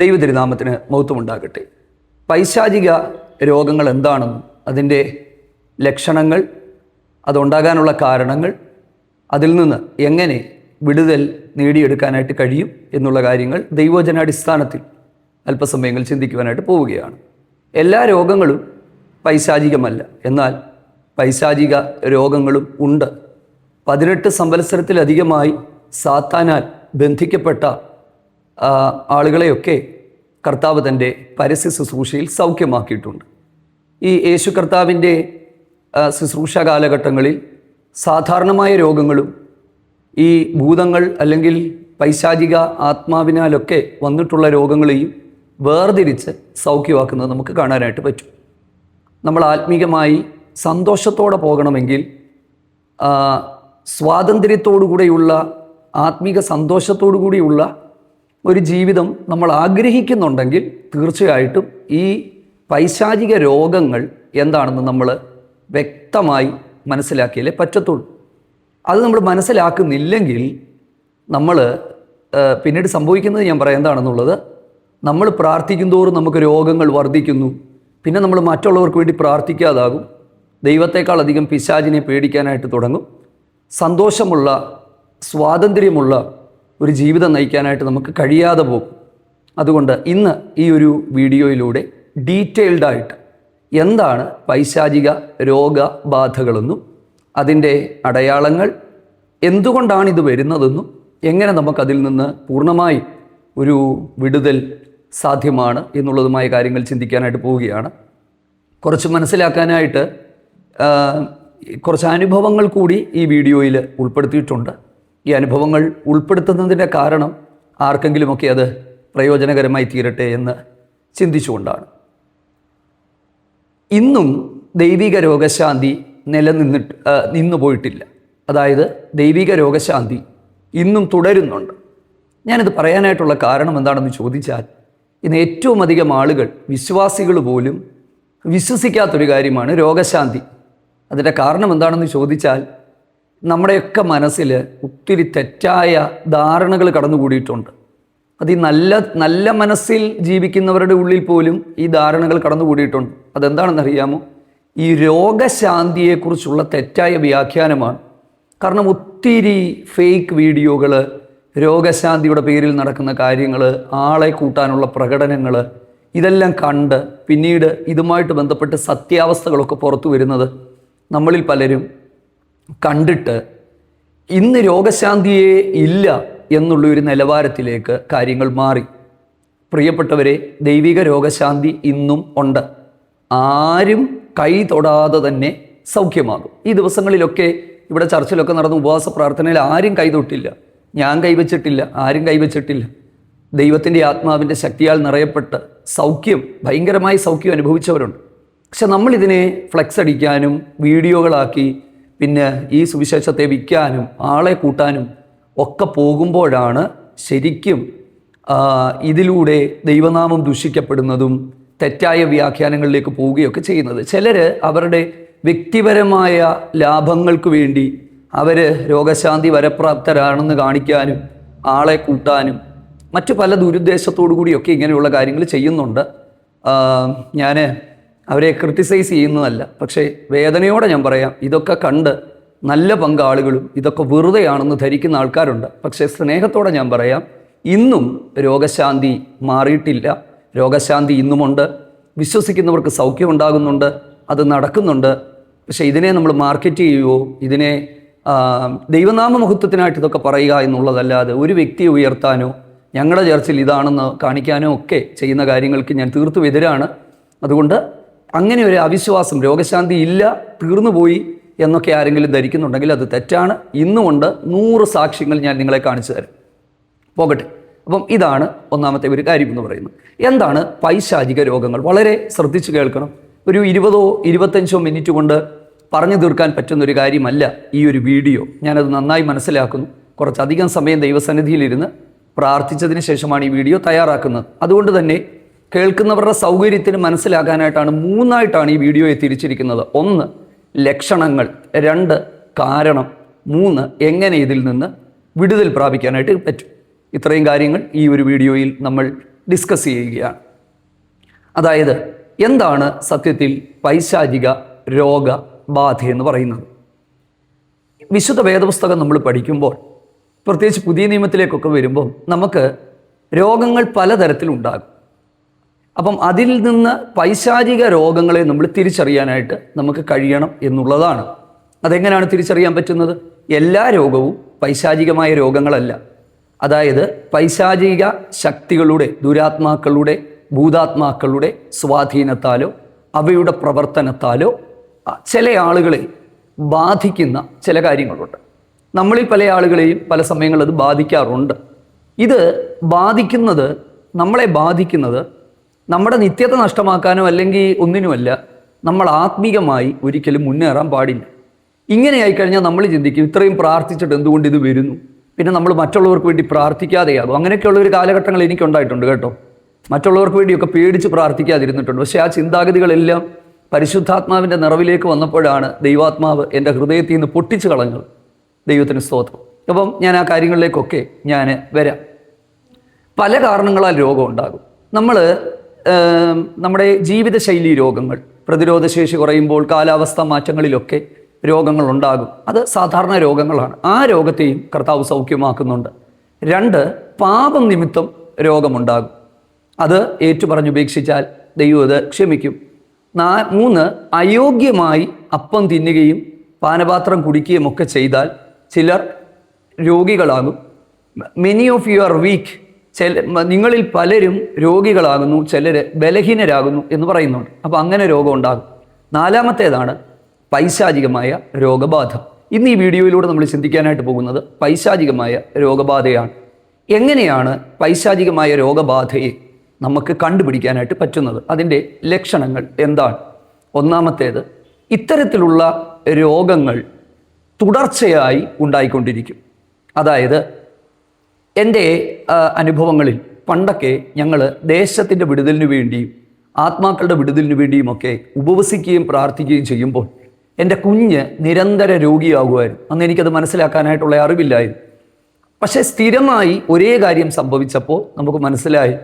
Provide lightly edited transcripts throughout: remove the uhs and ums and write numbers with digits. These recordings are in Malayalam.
ദൈവതിരുനാമത്തിന് മഹത്വമുണ്ടാകട്ടെ. പൈശാചിക രോഗങ്ങൾ എന്താണെന്നും അതിൻ്റെ ലക്ഷണങ്ങൾ, അതുണ്ടാകാനുള്ള കാരണങ്ങൾ, അതിൽ നിന്ന് എങ്ങനെ വിടുതൽ നേടിയെടുക്കാനായിട്ട് കഴിയും എന്നുള്ള കാര്യങ്ങൾ ദൈവവചനാടിസ്ഥാനത്തിൽ അല്പസമയങ്ങൾ ചിന്തിക്കുവാനായിട്ട് പോവുകയാണ്. എല്ലാ രോഗങ്ങളും പൈശാചികമല്ല, എന്നാൽ പൈശാചിക രോഗങ്ങളും ഉണ്ട്. 18 സംവത്സരത്തിലധികമായി സാത്താനാൽ ബന്ധിക്കപ്പെട്ട ആളുകളെയൊക്കെ കർത്താവ് തൻ്റെ പരസ്യ ശുശ്രൂഷയിൽ സൗഖ്യമാക്കിയിട്ടുണ്ട്. ഈ യേശു കർത്താവിൻ്റെ ശുശ്രൂഷ കാലഘട്ടങ്ങളിൽ സാധാരണമായ രോഗങ്ങളും ഈ ഭൂതങ്ങൾ അല്ലെങ്കിൽ പൈശാചിക ആത്മാവിനാലൊക്കെ വന്നിട്ടുള്ള രോഗങ്ങളെയും വേർതിരിച്ച് സൗഖ്യമാക്കുന്നത് നമുക്ക് കാണാനായിട്ട് പറ്റും. നമ്മൾ ആത്മീകമായി സന്തോഷത്തോടെ പോകണമെങ്കിൽ, സ്വാതന്ത്ര്യത്തോടുകൂടെയുള്ള ആത്മീക സന്തോഷത്തോടു കൂടിയുള്ള ഒരു ജീവിതം നമ്മൾ ആഗ്രഹിക്കുന്നുണ്ടെങ്കിൽ തീർച്ചയായിട്ടും ഈ പൈശാചിക രോഗങ്ങൾ എന്താണെന്ന് നമ്മൾ വ്യക്തമായി മനസ്സിലാക്കിയാലേ പറ്റത്തുള്ളൂ. അത് നമ്മൾ മനസ്സിലാക്കുന്നില്ലെങ്കിൽ നമ്മൾ പിന്നീട് സംഭവിക്കുന്നത് ഞാൻ പറയാം എന്താണെന്നുള്ളത്. നമ്മൾ പ്രാർത്ഥിക്കും തോറും നമുക്ക് രോഗങ്ങൾ വർദ്ധിക്കുന്നു. പിന്നെ നമ്മൾ മറ്റുള്ളവർക്ക് വേണ്ടി പ്രാർത്ഥിക്കാതാകും. ദൈവത്തെക്കാൾ അധികം പിശാചിനെ പേടിക്കാനായിട്ട് തുടങ്ങും. സന്തോഷമുള്ള, സ്വാതന്ത്ര്യമുള്ള ഒരു ജീവിതം നയിക്കാനായിട്ട് നമുക്ക് കഴിയാതെ പോകും. അതുകൊണ്ട് ഇന്ന് ഈ ഒരു വീഡിയോയിലൂടെ ഡീറ്റെയിൽഡായിട്ട് എന്താണ് പൈശാചിക രോഗബാധകളെന്നും അതിൻ്റെ അടയാളങ്ങൾ, എന്തുകൊണ്ടാണ് ഇത് വരുന്നതെന്നും എങ്ങനെ നമുക്കതിൽ നിന്ന് പൂർണ്ണമായി ഒരു വിടുതൽ സാധ്യമാണ് എന്നുള്ളതുമായ കാര്യങ്ങൾ ചിന്തിക്കാനായിട്ട് പോവുകയാണ്. കുറച്ച് മനസ്സിലാക്കാനായിട്ട് കുറച്ച് അനുഭവങ്ങൾ കൂടി ഈ വീഡിയോയിൽ ഉൾപ്പെടുത്തിയിട്ടുണ്ട്. ഈ അനുഭവങ്ങൾ ഉൾപ്പെടുത്തുന്നതിൻ്റെ കാരണം ആർക്കെങ്കിലുമൊക്കെ അത് പ്രയോജനകരമായി തീരട്ടെ എന്ന് ചിന്തിച്ചുകൊണ്ടാണ്. ഇന്നും ദൈവിക രോഗശാന്തി നിന്നു പോയിട്ടില്ല. അതായത് ദൈവിക രോഗശാന്തി ഇന്നും തുടരുന്നുണ്ട്. ഞാനിത് പറയാനായിട്ടുള്ള കാരണം എന്താണെന്ന് ചോദിച്ചാൽ, ഇന്ന് ഏറ്റവും അധികം ആളുകൾ, വിശ്വാസികൾ പോലും വിശ്വസിക്കാത്തൊരു കാര്യമാണ് രോഗശാന്തി. അതിൻ്റെ കാരണം എന്താണെന്ന് ചോദിച്ചാൽ, നമ്മുടെയൊക്കെ മനസ്സിൽ ഒത്തിരി തെറ്റായ ധാരണകൾ കടന്നുകൂടിയിട്ടുണ്ട്. അത് ഈ നല്ല മനസ്സിൽ ജീവിക്കുന്നവരുടെ ഉള്ളിൽ പോലും ഈ ധാരണകൾ കടന്നുകൂടിയിട്ടുണ്ട്. അതെന്താണെന്നറിയാമോ? ഈ രോഗശാന്തിയെക്കുറിച്ചുള്ള തെറ്റായ വ്യാഖ്യാനമാണ്. കാരണം ഒത്തിരി ഫേക്ക് വീഡിയോകൾ, രോഗശാന്തിയുടെ പേരിൽ നടക്കുന്ന കാര്യങ്ങൾ, ആളെ കൂട്ടാനുള്ള പ്രകടനങ്ങൾ, ഇതെല്ലാം കണ്ട് പിന്നീട് ഇതുമായിട്ട് ബന്ധപ്പെട്ട് സത്യാവസ്ഥകളൊക്കെ പുറത്തു വരുന്നത് നമ്മളിൽ പലരും കണ്ടിട്ട് ഇന്ന് രോഗശാന്തിയേ ഇല്ല എന്നുള്ളൊരു നിലവാരത്തിലേക്ക് കാര്യങ്ങൾ മാറി. പ്രിയപ്പെട്ടവരെ, ദൈവിക രോഗശാന്തി ഇന്നും ഉണ്ട്. ആരും കൈ തൊടാതെ തന്നെ സൗഖ്യമാകും. ഈ ദിവസങ്ങളിലൊക്കെ ഇവിടെ ചർച്ചിലൊക്കെ നടന്ന ഉപവാസ പ്രാർത്ഥനയിൽ ആരും കൈ തൊട്ടില്ല. ഞാൻ കൈവച്ചിട്ടില്ല, ആരും കൈവച്ചിട്ടില്ല. ദൈവത്തിൻ്റെ ആത്മാവിൻ്റെ ശക്തിയാൽ നിറയപ്പെട്ട് ഭയങ്കരമായി സൗഖ്യം അനുഭവിച്ചവരുണ്ട്. പക്ഷെ നമ്മളിതിനെ ഫ്ലെക്സ് അടിക്കാനും വീഡിയോകളാക്കി പിന്നെ ഈ സുവിശേഷത്തെ വിൽക്കാനും ആളെ കൂട്ടാനും ഒക്കെ പോകുമ്പോഴാണ് ശരിക്കും ഇതിലൂടെ ദൈവനാമം ദുഷിക്കപ്പെടുന്നതും തെറ്റായ വ്യാഖ്യാനങ്ങളിലേക്ക് പോവുകയൊക്കെ ചെയ്യുന്നത്. ചിലർ അവരുടെ വ്യക്തിപരമായ ലാഭങ്ങൾക്ക് വേണ്ടി അവർ രോഗശാന്തി വരപ്രാപ്തരാണെന്ന് കാണിക്കാനും ആളെ കൂട്ടാനും മറ്റു പല ദുരുദ്ദേശത്തോടു കൂടിയൊക്കെ ഇങ്ങനെയുള്ള കാര്യങ്ങൾ ചെയ്യുന്നുണ്ട്. ഞാൻ അവരെ ക്രിട്ടിസൈസ് ചെയ്യുന്നതല്ല, പക്ഷേ വേദനയോടെ ഞാൻ പറയാം, ഇതൊക്കെ കണ്ട് നല്ല പങ്കാളുകളും ഇതൊക്കെ വെറുതെയാണെന്ന് ധരിക്കുന്ന ആൾക്കാരുണ്ട്. പക്ഷേ സ്നേഹത്തോടെ ഞാൻ പറയാം, ഇന്നും രോഗശാന്തി മാറിയിട്ടില്ല. രോഗശാന്തി ഇന്നുമുണ്ട്. വിശ്വസിക്കുന്നവർക്ക് സൗഖ്യം ഉണ്ടാകുന്നുണ്ട്, അത് നടക്കുന്നുണ്ട്. പക്ഷേ ഇതിനെ നമ്മൾ മാർക്കറ്റ് ചെയ്യുകയോ ഇതിനെ ദൈവനാമ മഹത്വത്തിനായിട്ട് ഇതൊക്കെ പറയുക എന്നുള്ളതല്ലാതെ ഒരു വ്യക്തിയെ ഉയർത്താനോ ഞങ്ങളുടെ ചർച്ചിൽ ഇതാണെന്ന് കാണിക്കാനോ ഒക്കെ ചെയ്യുന്ന കാര്യങ്ങൾക്ക് ഞാൻ തീർത്തും എതിരാണ്. അതുകൊണ്ട് അങ്ങനെ ഒരു അവിശ്വാസം, രോഗശാന്തി ഇല്ല, തീർന്നുപോയി എന്നൊക്കെ ആരെങ്കിലും ധരിക്കുന്നുണ്ടെങ്കിൽ അത് തെറ്റാണ്. ഇന്നുമുണ്ട്. 100 സാക്ഷ്യങ്ങൾ ഞാൻ നിങ്ങളെ കാണിച്ചു തരാം. പോകട്ടെ. അപ്പം ഇതാണ് ഒന്നാമത്തെ ഒരു കാര്യം എന്ന് പറയുന്നത്. എന്താണ് പൈശാചിക രോഗങ്ങൾ? വളരെ ശ്രദ്ധിച്ച് കേൾക്കണം. ഒരു 20-25 മിനിറ്റ് കൊണ്ട് പറഞ്ഞു തീർക്കാൻ പറ്റുന്നൊരു കാര്യമല്ല ഈ ഒരു വീഡിയോ. ഞാനത് നന്നായി മനസ്സിലാക്കുന്നു. കുറച്ചധികം സമയം ദൈവസന്നിധിയിലിരുന്ന് പ്രാർത്ഥിച്ചതിന് ശേഷമാണ് ഈ വീഡിയോ തയ്യാറാക്കുന്നത്. അതുകൊണ്ട് തന്നെ കേൾക്കുന്നവരുടെ സൗകര്യത്തിന് മനസ്സിലാക്കാനായിട്ടാണ് 3 ഈ വീഡിയോയെ തിരിച്ചിരിക്കുന്നത്. 1 ലക്ഷണങ്ങൾ, 2 കാരണം, 3 എങ്ങനെ ഇതിൽ നിന്ന് വിടുതൽ പ്രാപിക്കാനായിട്ട് പറ്റും. ഇത്രയും കാര്യങ്ങൾ ഈ ഒരു വീഡിയോയിൽ നമ്മൾ ഡിസ്കസ് ചെയ്യുകയാണ്. അതായത് എന്താണ് സത്യത്തിൽ പൈശാചിക രോഗബാധ എന്ന് പറയുന്നത്? വിശുദ്ധ വേദപുസ്തകം നമ്മൾ പഠിക്കുമ്പോൾ, പ്രത്യേകിച്ച് പുതിയ നിയമത്തിലേക്കൊക്കെ വരുമ്പോൾ നമുക്ക് രോഗങ്ങൾ പലതരത്തിലുണ്ടാകും. അപ്പം അതിൽ നിന്ന് പൈശാചിക രോഗങ്ങളെ നമ്മൾ തിരിച്ചറിയാനായിട്ട് നമുക്ക് കഴിയണം എന്നുള്ളതാണ്. അതെങ്ങനെയാണ് തിരിച്ചറിയാൻ പറ്റുന്നത്? എല്ലാ രോഗവും പൈശാചികമായ രോഗങ്ങളല്ല. അതായത് പൈശാചിക ശക്തികളുടെ, ദുരാത്മാക്കളുടെ, ഭൂതാത്മാക്കളുടെ സ്വാധീനത്താലോ അവയുടെ പ്രവർത്തനത്താലോ ചില ആളുകളെ ബാധിക്കുന്ന ചില കാര്യങ്ങളുണ്ട്. നമ്മളിൽ പല ആളുകളെയും പല സമയങ്ങളിൽ അത് ബാധിക്കാറുണ്ട്. ഇത് നമ്മളെ ബാധിക്കുന്നത് നമ്മുടെ നിത്യത നഷ്ടമാക്കാനോ അല്ലെങ്കിൽ ഒന്നിനുമല്ല. നമ്മൾ ആത്മീകമായി ഒരിക്കലും മുന്നേറാൻ പാടില്ല. ഇങ്ങനെയായി കഴിഞ്ഞാൽ നമ്മൾ ചിന്തിക്കും, ഇത്രയും പ്രാർത്ഥിച്ചിട്ട് എന്തുകൊണ്ട് ഇത് വരുന്നു? പിന്നെ നമ്മൾ മറ്റുള്ളവർക്ക് വേണ്ടി പ്രാർത്ഥിക്കാതെയാകും. അങ്ങനെയൊക്കെയുള്ള ഒരു കാലഘട്ടങ്ങൾ എനിക്കുണ്ടായിട്ടുണ്ട് കേട്ടോ. മറ്റുള്ളവർക്ക് വേണ്ടിയൊക്കെ പേടിച്ച് പ്രാർത്ഥിക്കാതിരുന്നിട്ടുണ്ട്. പക്ഷേ ആ ചിന്താഗതികളെല്ലാം പരിശുദ്ധാത്മാവിൻ്റെ നിറവിലേക്ക് വന്നപ്പോഴാണ് ദൈവാത്മാവ് എൻ്റെ ഹൃദയത്തിൽ നിന്ന് പൊട്ടിച്ചു കളഞ്ഞത്. ദൈവത്തിന് സ്തോത്രം. അപ്പം ഞാൻ ആ കാര്യങ്ങളിലേക്കൊക്കെ ഞാൻ വരാം. പല കാരണങ്ങളാൽ രോഗം ഉണ്ടാകും. നമ്മുടെ ജീവിതശൈലി രോഗങ്ങൾ, പ്രതിരോധശേഷി കുറയുമ്പോൾ, കാലാവസ്ഥ മാറ്റങ്ങളിലൊക്കെ രോഗങ്ങൾ ഉണ്ടാകും. അത് സാധാരണ രോഗങ്ങളാണ്. ആ രോഗത്തെയും കർത്താവ് സൗഖ്യമാക്കുന്നുണ്ട്. 2, പാപം നിമിത്തം രോഗമുണ്ടാകും. അത് ഏറ്റുപറഞ്ഞുപേക്ഷിച്ചാൽ ദൈവം അത് ക്ഷമിക്കും. 3, അയോഗ്യമായി അപ്പം തിന്നുകയും പാനപാത്രം കുടിക്കുകയും ഒക്കെ ചെയ്താൽ ചിലർ രോഗികളാകും. Many of you are weak, നിങ്ങളിൽ പലരും രോഗികളാകുന്നു, ചിലർ ബലഹീനരാകുന്നു എന്ന് പറയുന്നുണ്ട്. അപ്പോൾ അങ്ങനെ രോഗം ഉണ്ടാകും. 4മത്തേതാണ് പൈശാചികമായ രോഗബാധ. ഇന്ന് ഈ വീഡിയോയിലൂടെ നമ്മൾ ചിന്തിക്കാനായിട്ട് പോകുന്നത് പൈശാചികമായ രോഗബാധയാണ്. എങ്ങനെയാണ് പൈശാചികമായ രോഗബാധയെ നമുക്ക് കണ്ടുപിടിക്കാനായിട്ട് പറ്റുന്നത്? അതിൻ്റെ ലക്ഷണങ്ങൾ എന്താണ്? 1മത്തേത്, ഇത്തരത്തിലുള്ള രോഗങ്ങൾ തുടർച്ചയായി ഉണ്ടായിക്കൊണ്ടിരിക്കും. അതായത് എൻ്റെ അനുഭവങ്ങളിൽ പണ്ടൊക്കെ ഞങ്ങൾ ദേശത്തിൻ്റെ വിടുതലിന് വേണ്ടിയും ആത്മാക്കളുടെ വിടുതലിന് വേണ്ടിയുമൊക്കെ ഉപവസിക്കുകയും പ്രാർത്ഥിക്കുകയും ചെയ്യുമ്പോൾ എൻ്റെ കുഞ്ഞ് നിരന്തര രോഗിയാകുമായിരുന്നു. അന്ന് എനിക്കത് മനസ്സിലാക്കാനായിട്ടുള്ള അറിവില്ലായിരുന്നു. പക്ഷേ സ്ഥിരമായി ഒരേ കാര്യം സംഭവിച്ചപ്പോൾ നമുക്ക് മനസ്സിലായി,